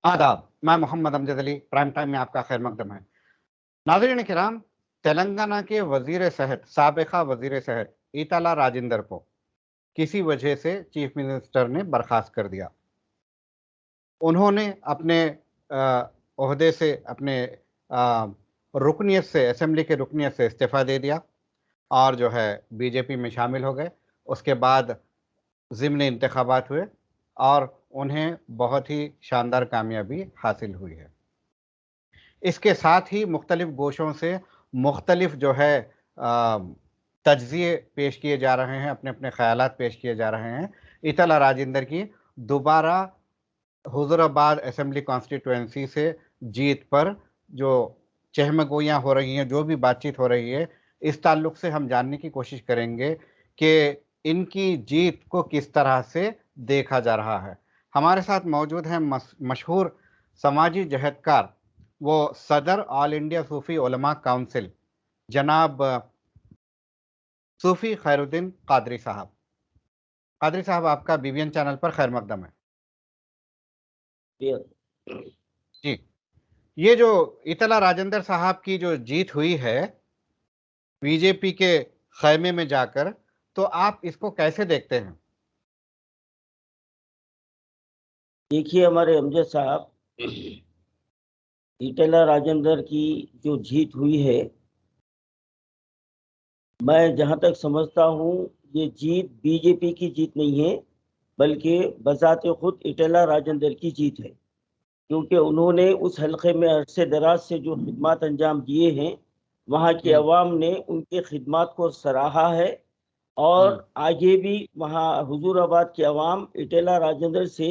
आदाब, मैं Mohammad Amjad Ali, prime time में आपका खैर मकदम है। नाज़रीन किराम, तेलंगाना के वज़ीर सेहत, साबिक़ा वज़ीर सेहत ईटाला राजेंदर को किसी वजह से चीफ मिनिस्टर ने बर्खास्त कर दिया। उन्होंने अपने ओहदे से, अपने रुकनियत से, असेंबली के रुकनियत से इस्तीफ़ा दे दिया और जो है बीजेपी में शामिल हो गए। उसके बाद ज़िमनी इंतखाबात हुए और उन्हें बहुत ही शानदार कामयाबी हासिल हुई है। इसके साथ ही मुख्तलिफ़ गोशों से मुख्तलिफ़ जो है तज्ज़िये पेश किए जा रहे हैं, अपने-अपने ख़यालात पेश किए जा रहे हैं। ईटला राजेंदर की दोबारा हुज़ूराबाद असेंबली कॉन्स्टिट्यूएंसी से जीत पर जो चहमगोइयाँ हो रही हैं, जो भी बातचीत हो रही है, इस ताल्लुक से हम जानने की कोशिश करेंगे कि इनकी जीत को किस तरह से देखा जा रहा है। हमारे साथ मौजूद हैं मशहूर समाजी जहदकार, वो सदर ऑल इंडिया सूफ़ी उलमा काउंसिल जनाब सूफ़ी खैरुद्दीन कादरी साहब। कादरी साहब, आपका बीबीएन चैनल पर खैर मकदम है। जी, ये जो ईटला राजेंदर साहब की जो जीत हुई है बीजेपी के खैमे में जाकर, तो आप इसको कैसे देखते हैं? देखिए, हमारे अमजद साहब, ईटेला राजेंद्र की जो जीत हुई है, मैं जहां तक समझता हूं, ये जीत बीजेपी की जीत नहीं है, बल्कि बजाते खुद ईटेला राजेंद्र की जीत है। क्योंकि उन्होंने उस हलके में अरसे दराज से जो खिदमात अंजाम दिए हैं, वहाँ की अवाम ने उनके खिदमात को सराहा है और आगे भी वहाँ हुजूराबाद की अवाम ईटेला राजेंद्र से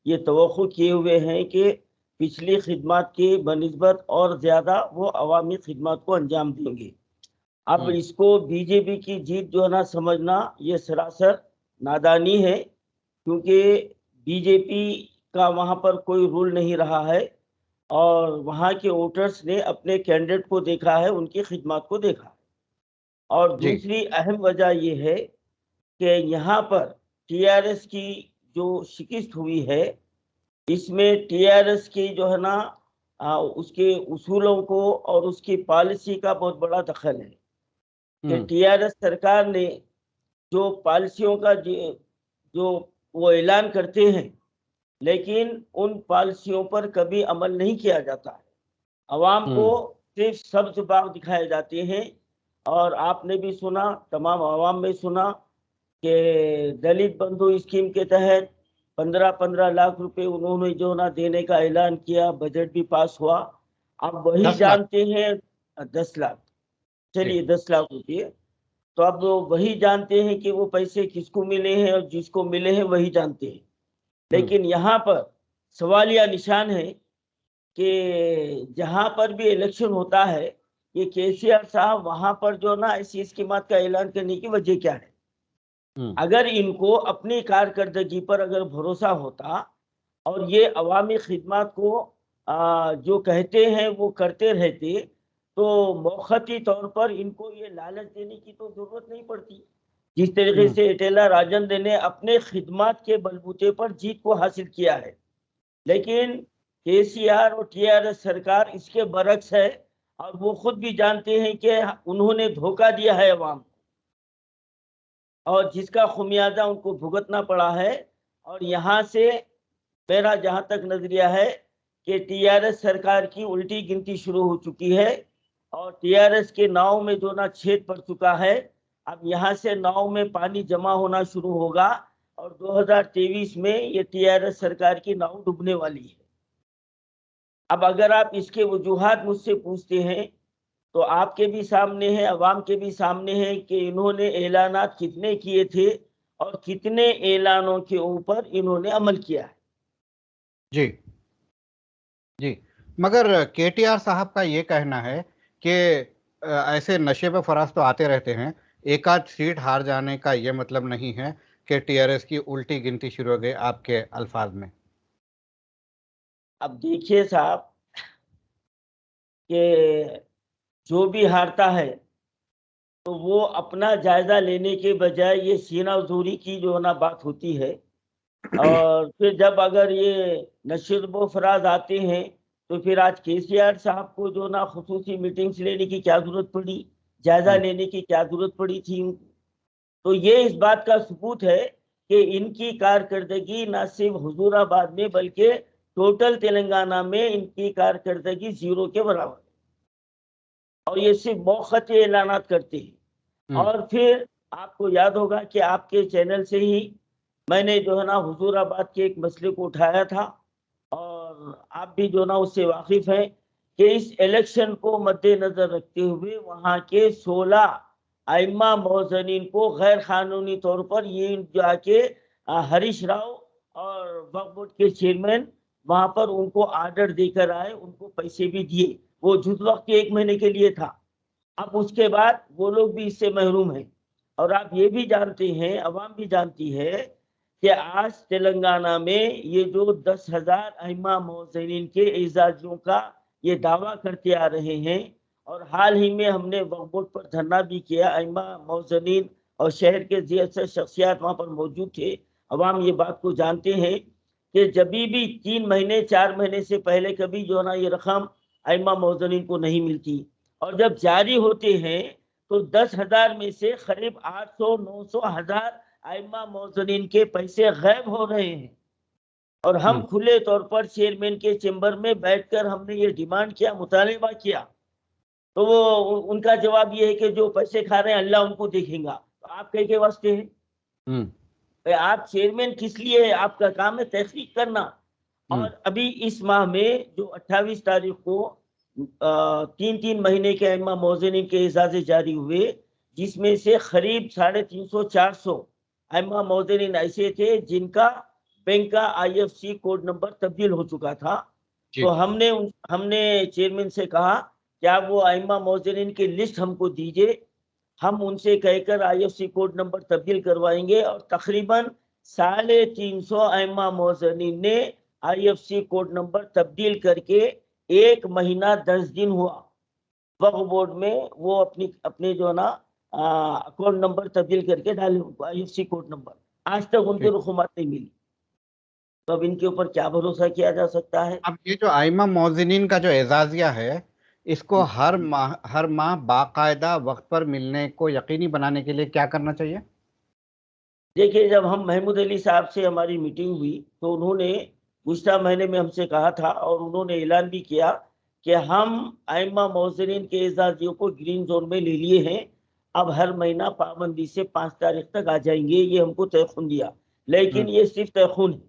ये तवक्को किए हुए हैं कि पिछली खिदमात के बनिस्बत और ज़्यादा वो अवामी खिदमात को अंजाम देंगे। अब इसको बीजेपी की जीत जो है ना समझना, ये सरासर नादानी है, क्योंकि बीजेपी का वहाँ पर कोई रूल नहीं रहा है और वहाँ के वोटर्स ने अपने कैंडिडेट को देखा है, उनकी खिदमत को देखा है। और दूसरी अहम वजह ये है कि यहाँ पर टीआरएस की जो शिकस्त हुई है, इसमें टीआरएस की जो है ना उसके उसूलों को और उसकी पॉलिसी का बहुत बड़ा दखल है कि टीआरएस सरकार ने जो पॉलिसियों का जो वो ऐलान करते हैं, लेकिन उन पॉलिसियों पर कभी अमल नहीं किया जाता है। अवाम को सिर्फ सब्ज बाग दिखाए जाते हैं। और आपने भी सुना, तमाम अवाम में सुना कि दलित बंधु स्कीम के तहत 15-15 लाख रुपए उन्होंने जो ना देने का ऐलान किया, बजट भी पास हुआ। अब वही जानते हैं 10 लाख, चलिए 10 लाख रुपये, तो अब वही जानते हैं कि वो पैसे किसको मिले हैं और जिसको मिले हैं वही जानते हैं। लेकिन यहाँ पर सवालिया निशान है कि जहाँ पर भी इलेक्शन होता है, ये केसीआर साहब वहाँ पर जो ना ऐसी स्कीमात का ऐलान करने की वजह क्या है? अगर इनको अपनी कारकर्दगी पर अगर भरोसा होता और ये अवामी खिदमत को जो कहते हैं वो करते रहते, तो मौखती तौर पर इनको ये लालच देने की तो जरूरत नहीं पड़ती। जिस तरीके से ईटेला राजेंद्र ने अपने खिदमत के बलबूते पर जीत को हासिल किया है, लेकिन केसीआर और टीआरएस सरकार इसके बरक्स है और वो खुद भी जानते हैं कि उन्होंने धोखा दिया है अवाम को और जिसका खुमियाजा उनको भुगतना पड़ा है। और यहाँ से मेरा जहाँ तक नजरिया है कि टीआरएस सरकार की उल्टी गिनती शुरू हो चुकी है और टीआरएस के नाव में जो ना छेद पड़ चुका है। अब यहाँ से नाव में पानी जमा होना शुरू होगा और 2023 में ये टीआरएस सरकार की नाव डूबने वाली है। अब अगर आप इसके वजूहात मुझसे पूछते हैं, तो आपके भी सामने है, अवाम के भी सामने है कि इन्होंने ऐलानात कितने किए थे और कितने ऐलानों के ऊपर इन्होंने अमल किया है। जी, जी। मगर केटीआर साहब का ये कहना है कि ऐसे नशे पे फराज तो आते रहते हैं, एक आध सीट हार जाने का ये मतलब नहीं है कि टीआरएस की उल्टी गिनती शुरू हो गई, आपके अल्फाज में। अब देखिए साहब कि जो भी हारता है तो वो अपना जायजा लेने के बजाय ये सीना जोरी की जो ना बात होती है اور پھر جب اگر یہ نشر و فراز آتے ہیں تو پھر آج KCR صاحب کو جو نا خصوصی میٹنگز لینے کی کیا ضرورت پڑی، جائزہ لینے کی کیا ضرورت پڑی تھی ان کو؟ تو یہ اس بات کا ثبوت ہے کہ ان کی کارکردگی نہ صرف حضور آباد میں بلکہ ٹوٹل تلنگانہ میں ان کی کارکردگی زیرو کے برابر ہے، اور یہ صرف موقعی اعلانات کرتے ہیں۔ اور پھر آپ کو یاد ہوگا کہ آپ کے چینل سے ہی میں نے جو ہے نا حضور آباد کے ایک مسئلے کو اٹھایا تھا، اور آپ بھی جو نا اس سے واقف ہیں کہ اس الیکشن کو مد نظر رکھتے ہوئے وہاں کے 16 ائمہ موزنین کو غیر قانونی طور پر یہ جا کے ہریش راؤ اور وقف بورڈ کے چیئرمین وہاں پر ان کو آرڈر دے کر آئے، ان کو پیسے بھی دیے، وہ جز وقت کے 1 مہینے کے لیے تھا۔ اب اس کے بعد وہ لوگ بھی اس سے محروم ہیں، اور آپ یہ بھی جانتے ہیں، عوام بھی جانتی ہے کہ آج تلنگانہ میں یہ جو 10,000 ائمہ موزنین کے اعزازیوں کا یہ دعویٰ کرتے آ رہے ہیں، اور حال ہی میں ہم نے وقف بورڈ پر دھرنا بھی کیا، ائمہ موزنین اور شہر کے زیادہ شخصیات وہاں پر موجود تھے، عوام یہ بات کو جانتے ہیں کہ جبھی بھی 3 مہینے 4 مہینے سے پہلے کبھی جو نا یہ رقم ائمہ موزنین کو نہیں ملتی، اور جب جاری ہوتے ہیں تو 10,000 میں سے قریب 800 900 1000 ائمہ موزنین کے پیسے غائب ہو رہے ہیں، اور ہم کھلے طور پر چیئرمین کے چیمبر میں بیٹھ کر ہم نے یہ ڈیمانڈ کیا، مطالبہ کیا، تو وہ ان کا جواب یہ ہے کہ جو پیسے کھا رہے ہیں اللہ ان کو دیکھیں گا۔ تو آپ کہہ کے واسطے ہیں، آپ چیئرمین کس لیے ہے؟ آپ کا کام ہے تحقیق کرنا۔ اور ابھی اس ماہ میں جو 28 تاریخ کو 3 مہینے کے ائمہ موزنین کے اعزازے جاری ہوئے، جس میں سے قریب 350 400 ائمہ موزنین ایسے تھے جن کا بینک کا IFSC کوڈ نمبر تبدیل ہو چکا تھا۔ تو ہم نے چیئرمین سے کہا کہ آپ وہ ائمہ موزنین کی لسٹ ہم کو دیجئے، ہم ان سے کہہ کر IFSC کوڈ نمبر تبدیل کروائیں گے، اور تقریباً 350 ائمہ موزنین نے IFSC کوڈ نمبر تبدیل کر کے 1 مہینہ 10 دن ہوا وقف بورڈ میں وہ اپنے جو نا اکاؤنٹ نمبر تبدیل کر کے ڈالے IFSC کوڈ نمبر، آج تک ان کو رقومات نہیں ملی۔ تو اب ان کے اوپر کیا بھروسہ کیا جا سکتا ہے؟ اب یہ جو ائمہ موزنین کا جو اعزازیہ ہے، اس کو ہر ماہ باقاعدہ وقت پر ملنے کو یقینی بنانے کے لیے کیا کرنا چاہیے؟ دیکھیے، جب ہم محمود علی صاحب سے ہماری میٹنگ ہوئی تو انہوں نے گزشتہ مہینے میں ہم سے کہا تھا، اور انہوں نے اعلان بھی کیا کہ ہم ائمہ موزنین کے اعزازیوں کو گرین زون میں لے لیے ہیں، اب ہر مہینہ پابندی سے 5 تاریخ تک آ جائیں گے، یہ ہم کو تیقن دیا۔ لیکن یہ صرف تیقن ہے،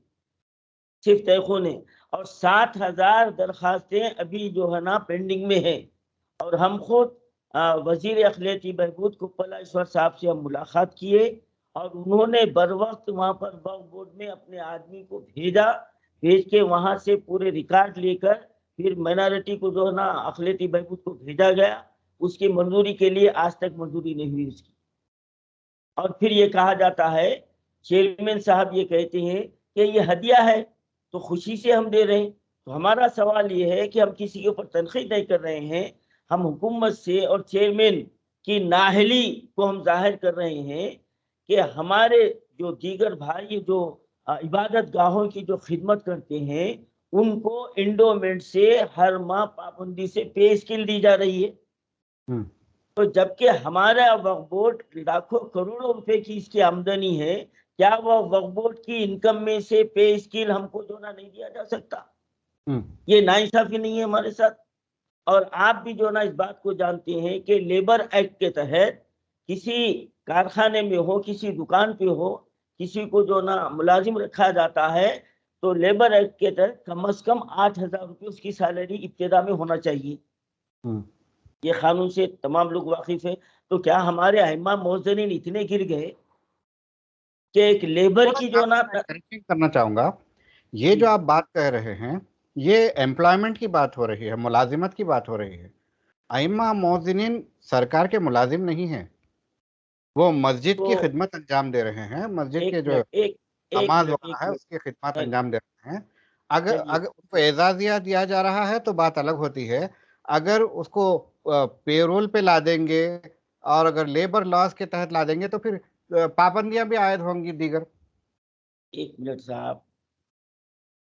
صرف تیقن ہے، اور 7,000 درخواستیں ابھی جو ہے نا پینڈنگ میں ہیں، اور ہم خود وزیر اقلیتی بہبود کپل ایشور صاحب سے ہم ملاقات کیے، اور انہوں نے بر وقت وہاں پر وقف بورڈ میں اپنے آدمی کو بھیج کے وہاں سے پورے ریکارڈ لے کر پھر مائنارٹی کو جو ہے نا اقلیتی بہبود کو بھیجا گیا، اس کی منظوری کے لیے آج تک منظوری نہیں ہوئی اس کی۔ اور پھر یہ کہا جاتا ہے، چیئرمین صاحب یہ کہتے ہیں کہ یہ ہدیہ ہے تو خوشی سے ہم دے رہے ہیں۔ تو ہمارا سوال یہ ہے کہ ہم کسی کے اوپر تنقید نہیں کر رہے ہیں، ہم حکومت سے اور چیئرمین کی نااہلی کو ہم ظاہر کر رہے ہیں کہ ہمارے جو دیگر بھائی جو عبادت گاہوں کی جو خدمت کرتے ہیں، ان کو انڈومنٹ سے ہر ماہ پابندی سے پے اسکیل دی جا رہی ہے، تو جبکہ ہمارا وقف بورڈ لاکھوں کروڑوں روپے کی اس کی آمدنی ہے، کیا وہ وقف بورڈ کی انکم میں سے پے اسکیل ہم کو جو نا نہیں دیا جا سکتا؟ یہ ناانصافی نہیں ہے ہمارے ساتھ؟ اور آپ بھی جو نا اس بات کو جانتے ہیں کہ لیبر ایکٹ کے تحت کسی کارخانے میں ہو، کسی دکان پہ ہو، کسی کو جو نا ملازم رکھا جاتا ہے تو لیبر ایکٹ کے تحت کم از کم 8,000 روپے اس کی سیلری ابتدا میں ہونا چاہیے، یہ قانون سے تمام لوگ واقف ہیں۔ تو کیا ہمارے ائمہ موزنین اتنے گر گئے کہ ایک لیبر کی جو نا کریکشن کرنا چاہوں گا، یہ جو آپ بات کہہ رہے ہیں یہ امپلائمنٹ کی بات ہو رہی ہے، ملازمت کی بات ہو رہی ہے۔ ائمہ موزنین سرکار کے ملازم نہیں ہیں، وہ مسجد کی خدمت انجام دے رہے ہیں، مسجد کے جو نماز وغیرہ ہے اس کی خدمت انجام دے رہے ہیں۔ اگر ان کو اعزازیہ دیا جا رہا ہے تو بات الگ ہوتی ہے، اگر اس کو پے رول پہ لا دیں گے اور اگر لیبر لاز کے تحت لا دیں گے تو پھر پابندیاں بھی عائد ہوں گی دیگر۔ एक मिनट साहब,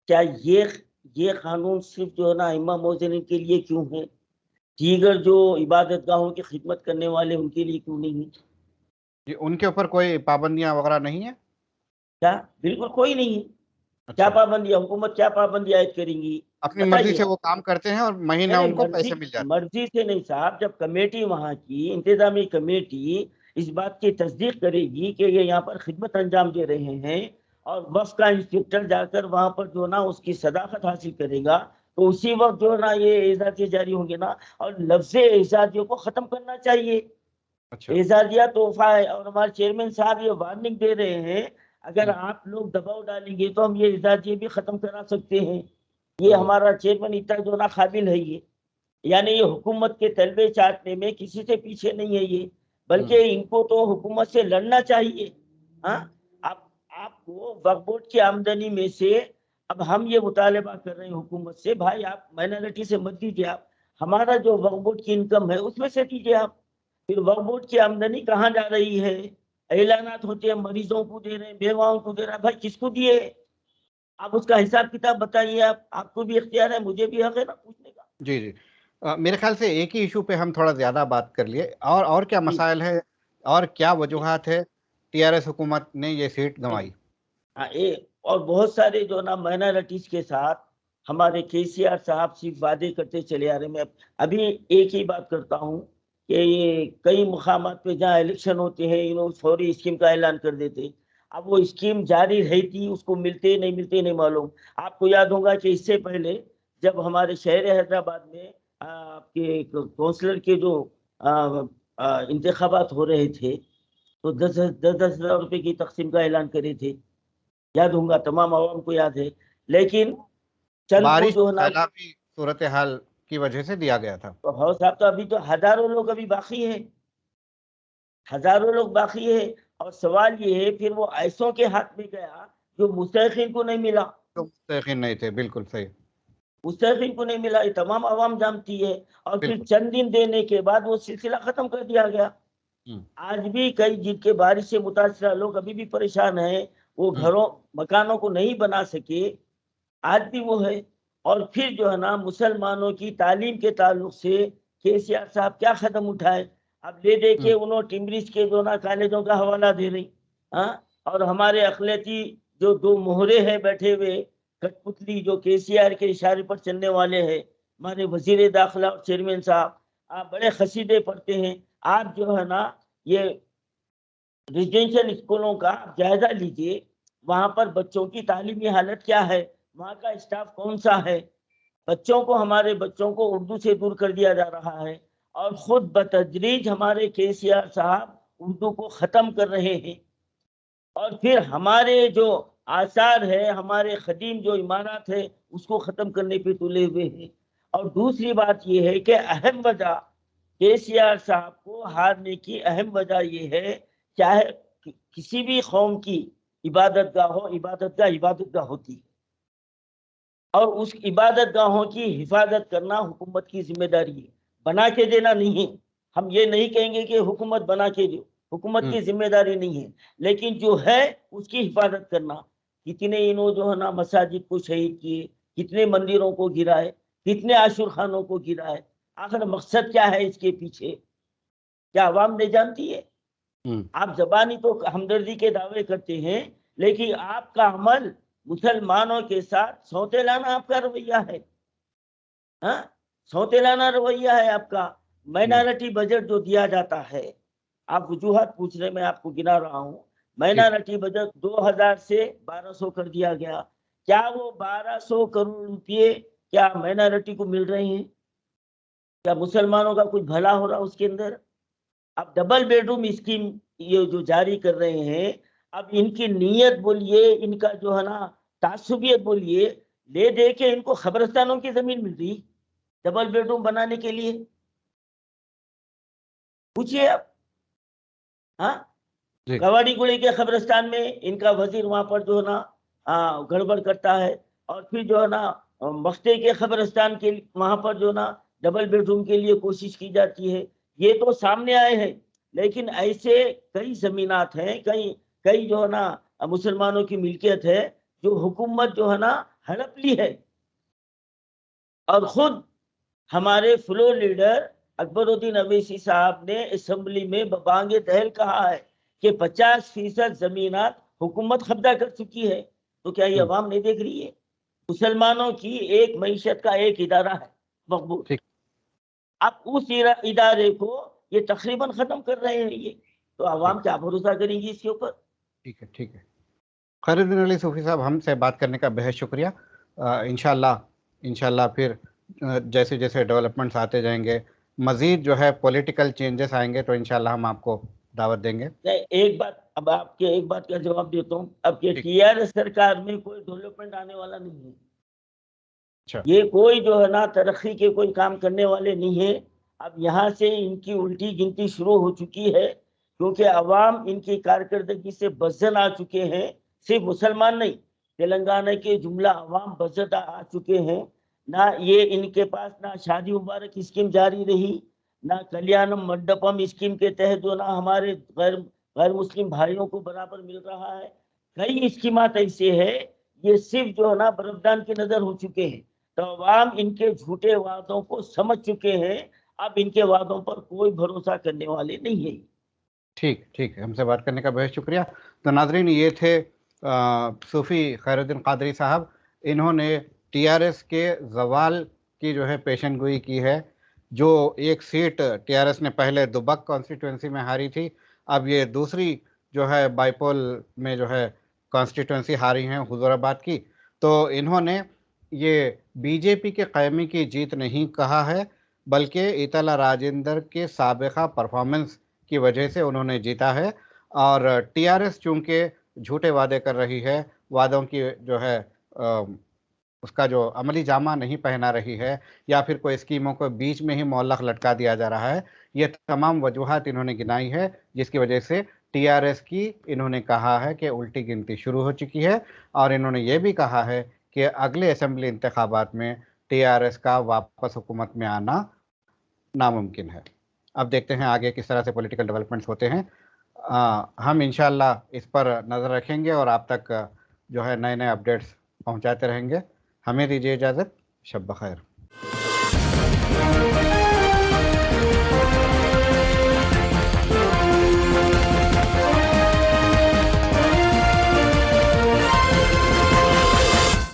क्या ये कानून सिर्फ जो है ना इमाम मोहसिन के लिए क्यों है? दीगर जो इबादत गाहों की खिदमत करने वाले उनके लिए क्यों नहीं है? जी, उनके ऊपर कोई पाबंदियां वगैरह नहीं है? क्या? बिल्कुल कोई नहीं है। क्या अच्छा, पाबंदी, हुकूमत क्या पाबंदी आयद करेंगी? अपनी मर्जी बताइए से आप। वो काम करते हैं और नहीं महीना नहीं, उनको मर्जी पैसे मिल जाते मर्जी से नहीं साहब, जब कमेटी वहाँ की इंतजामी कमेटी इस बात की तस्दीक करेगी कि ये यहाँ पर खिदमत अंजाम दे रहे हैं और वक्फ का इंस्पेक्टर जाकर वहाँ पर जो ना उसकी सदाकत हासिल करेगा, तो उसी वक्त जो ना ये एजाज़ियाँ जारी होंगे ना, और लफ्ज़ एजाज़ियों को ख़त्म करना चाहिए। हैं। अच्छा। एजाज़िया तोहफा है, और हमारे चेयरमैन साहब ये वार्निंग दे रहे हैं, अगर हम्म, आप लोग दबाव डालेंगे तो हम ये एजाज़िये भी ख़त्म करा सकते हैं। ये ओह, हमारा चेयरमैन इतना जो ना काबिल है ये, यानी ये हुकूमत के तलबे चाटने में किसी से पीछे नहीं है ये, बल्कि हम्म, इनको तो हुकूमत से लड़ना चाहिए। हाँ, आप आपको वक्फ बोर्ड की आमदनी में से अब हम ये मुतालबा कर रहे हैं हुकूमत से, भाई आप माइनॉरिटी से मत दीजिए, आप हमारा जो वक्फ बोर्ड की इनकम है उसमें से दीजिए आप। फिर वक्फ बोर्ड की आमदनी कहाँ जा रही है? ऐलानात होते हैं, मरीजों को दे रहे हैं, बेवाओं को दे रहे हैं, भाई किसको दिए? आप उसका हिसाब किताब बताइए। आप, आपको भी इख्तियार है, मुझे भी हक है ना पूछने का। जी जी। मेरे ख्याल से एक ही इशू पे हम थोड़ा ज्यादा बात कर लिए, और क्या जी मसाइल है और क्या जी। वजूहात है टीआरएस हुकूमत ने ये सीट गंवाई? हाँ, और बहुत सारे जो ना माइनॉरिटीज के साथ हमारे केसीआर साहब सिर्फ वादे करते चले आ रहे हैं। मैं अभी एक ही बात करता हूँ कि ये कई मुकामात पे जहाँ इलेक्शन होते हैं इन्होंने फौरी स्कीम का ऐलान कर देते। अब वो स्कीम जारी रहती, उसको मिलते नहीं मिलते नहीं मालूम। आपको याद होगा कि इससे पहले जब हमारे शहर हैदराबाद में आपके काउंसलर के जो इंतखाबात हो रहे थे, तो 10,000 रुपए की तकसीम का ऐलान करे थे। याद होगा, तमाम आवाम को याद है। लेकिन चल को बारिश जो और है ना, सैलाबी सूरत हाल की वजह से दिया गया था। तो हौ साहब, तो अभी तो हजारों लोग अभी बाकी है, हजारों लोग बाकी है। और सवाल ये है फिर वो ऐसों के हाथ में गया जो मुस्तहिकीन को नहीं मिला। तो मुस्तहिक़ीन नहीं थे, बिल्कुल सही। मुस्तहिकीन को नहीं मिला, ये तमाम आवाम जानती है। और फिर बिल्कुल। चंद दिन देने के बाद वो सिलसिला खत्म कर दिया गया। हम्म, आज भी कई जिनके बारिश से मुतासरा लोग अभी भी परेशान हैं, वो हम्म, घरों मकानों को नहीं बना सके, आज भी वो है। और फिर जो है ना मुसलमानों की तालीम के ताल्लुक से केसीआर साहब क्या कदम उठाए? अब ले दे के हम्म, उन्होंने टिम्बरिज के जो ना कॉलेजों का हवाला दे रही। हाँ, और हमारे अखिलती जो दो मोहरे हैं बैठे हुए कठपुतली, जो केसीआर के इशारे पर चलने वाले हैं, हमारे वजीर दाखिला और चेयरमैन साहब, आप बड़े खसीदे पढ़ते हैं। आप जो है ना ये रेजिडेंशियल स्कूलों का जायजा लीजिए, वहां पर बच्चों की तालीमी हालत क्या है, वहां का स्टाफ कौन सा है। बच्चों को, हमारे बच्चों को उर्दू से दूर कर दिया जा रहा है, और खुद बतदरीज हमारे केसीआर साहब उर्दू को खत्म कर रहे हैं। और फिर हमारे जो आसार है, हमारे कदीम जो इमारत है, उसको खत्म करने पे तुले हुए हैं। और दूसरी बात यह है कि अहम वजह केसीआर साहब को हारने की अहम वजह यह है, चाहे किसी भी कौम की इबादत गाह हो, इबादत गाह होती है, और उस इबादत गाहों की हिफाजत करना हुकूमत की जिम्मेदारी है, बना के देना नहीं है। हम ये नहीं कहेंगे कि हुकूमत बना के दो, हुकूमत हम्म, की जिम्मेदारी नहीं है, लेकिन जो है उसकी हिफाजत करना। कितने इन्हों जो है ना मसाजिद को शहीद किए, कितने मंदिरों को गिराए, कितने आशुर खानों को गिराए, आखिर मकसद क्या है इसके पीछे? क्या आवाम नहीं जानती है? हम्म, आप जबानी तो हमदर्दी के दावे करते हैं, लेकिन आपका अमल मुसलमानों के साथ सौतेलाना आपका रवैया है। हाँ, सौतेलाना रवैया है आपका। हम्म, माइनॉरिटी बजट जो दिया जाता है, आप वजूहत पूछ रहे, मैं आपको गिना रहा हूँ। जी, माइनॉरिटी बजट 2000 से 1200 कर दिया गया। क्या वो 1200 करोड़ रुपये क्या माइनॉरिटी को मिल रहे हैं? क्या मुसलमानों का कुछ भला हो रहा उसके अंदर? अब डबल बेडरूम स्कीम ये जो जारी कर रहे हैं, अब इनकी नीयत बोलिए, इनका जो है ना तासुबियत बोलिए, ले दे के इनको खबरस्तानों की जमीन मिल रही डबल बेडरूम बनाने के लिए। पूछिए आप। हाँ, जी, कवाड़ी गुड़ी के खबरस्तान में इनका वजीर वहां पर जो है ना गड़बड़ करता है। और फिर जो है ना मफ्ते के खबरस्तान के वहां पर जो ना डबल बेडरूम के लिए कोशिश की जाती है। ये तो सामने आए हैं, लेकिन ऐसे कई जमीनात हैं, कई कई जो है ना مسلمانوں کی ملکیت ہے، جو حکومت جو ہے نا ہڑپ لی ہے. اور خود ہمارے فلور لیڈر اکبر الدین اویسی صاحب نے اسمبلی میں ببانگ دہل کہا ہے کہ 50% زمینات حکومت قبضہ کر چکی ہے. تو کیا یہ عوام نہیں دیکھ رہی ہے؟ مسلمانوں کی ایک معیشت کا ایک ادارہ ہے مقبول، اب اس ادارے کو یہ تقریباً ختم کر رہے ہیں. یہ تو عوام کیا بھروسہ کریں گی اس کے اوپر؟ ٹھیک ہے. خیر الدین علی صوفی صاحب، ہم سے بات کرنے کا بہت شکریہ. انشاءاللہ پھر جیسے جیسے ڈیولپمنٹس آتے جائیں گے، مزید جو ہے پولیٹیکل چینجز آئیں گے تو انشاءاللہ ہم آپ کو دعوت دیں گے. ایک بات، اب آپ کے ایک بات کا جواب دیتا ہوں. اب کے ٹی آر ایس سرکار میں کوئی ڈیولپمنٹ آنے والا نہیں ہے. یہ کوئی جو ہے نا ترقی کے کوئی کام کرنے والے نہیں ہیں. اب یہاں سے ان کی الٹی گنتی شروع ہو چکی ہے، کیونکہ عوام ان کی کارکردگی سے بزدل آ چکے ہیں. صرف مسلمان نہیں، تلنگانہ کے جملہ عوام بزدل آ چکے ہیں. نہ یہ ان کے پاس نہ شادی مبارک اسکیم جاری رہی، نہ کلیانم منڈپم اسکیم کے تحت جو نہ ہمارے غیر مسلم بھائیوں کو برابر مل رہا ہے. کئی اسکیمات ایسے ہیں، یہ صرف جو ہے نا برفدان کی نظر ہو چکے ہیں. تو عوام ان کے جھوٹے وعدوں کو سمجھ چکے ہیں. اب ان کے وعدوں پر کوئی بھروسہ کرنے والے نہیں ہیں. ٹھیک ہے، ہم سے بات کرنے کا بہت شکریہ. تو ناظرین، یہ تھے صوفی خیر الدین قادری صاحب. انہوں نے ٹی آر ایس کے زوال کی جو ہے پیشن گوئی کی ہے. جو ایک سیٹ ٹی آر ایس نے پہلے دبک کانسٹیٹوینسی میں ہاری تھی، اب یہ دوسری جو ہے بائی پول میں جو ہے کانسٹیٹوینسی ہاری ہیں حضور آباد کی. تو انہوں نے یہ بی جے پی کے قیامی کی جیت نہیں کہا ہے، بلکہ ایٹالہ راجندر کے سابقہ پرفارمنس کی وجہ سے انہوں نے جیتا ہے. اور ٹی آر ایس چونکہ جھوٹے وعدے کر رہی ہے، وعدوں کی جو ہے اس کا جو عملی جامہ نہیں پہنا رہی ہے، یا پھر کوئی اسکیموں کو بیچ میں ہی معلق لٹکا دیا جا رہا ہے، یہ تمام وجوہات انہوں نے گنائی ہے، جس کی وجہ سے ٹی آر ایس کی انہوں نے کہا ہے کہ الٹی گنتی شروع ہو چکی ہے. اور انہوں نے یہ بھی کہا ہے کہ اگلے اسمبلی انتخابات میں ٹی آر ایس کا واپس حکومت میں آنا ناممکن ہے. اب دیکھتے ہیں آگے کس طرح سے پولیٹیکل ڈیولپمنٹس ہوتے ہیں. ہم انشاءاللہ اس پر نظر رکھیں گے اور آپ تک جو ہے نئے اپڈیٹس پہنچاتے رہیں گے. ہمیں دیجیے اجازت. شب بخیر.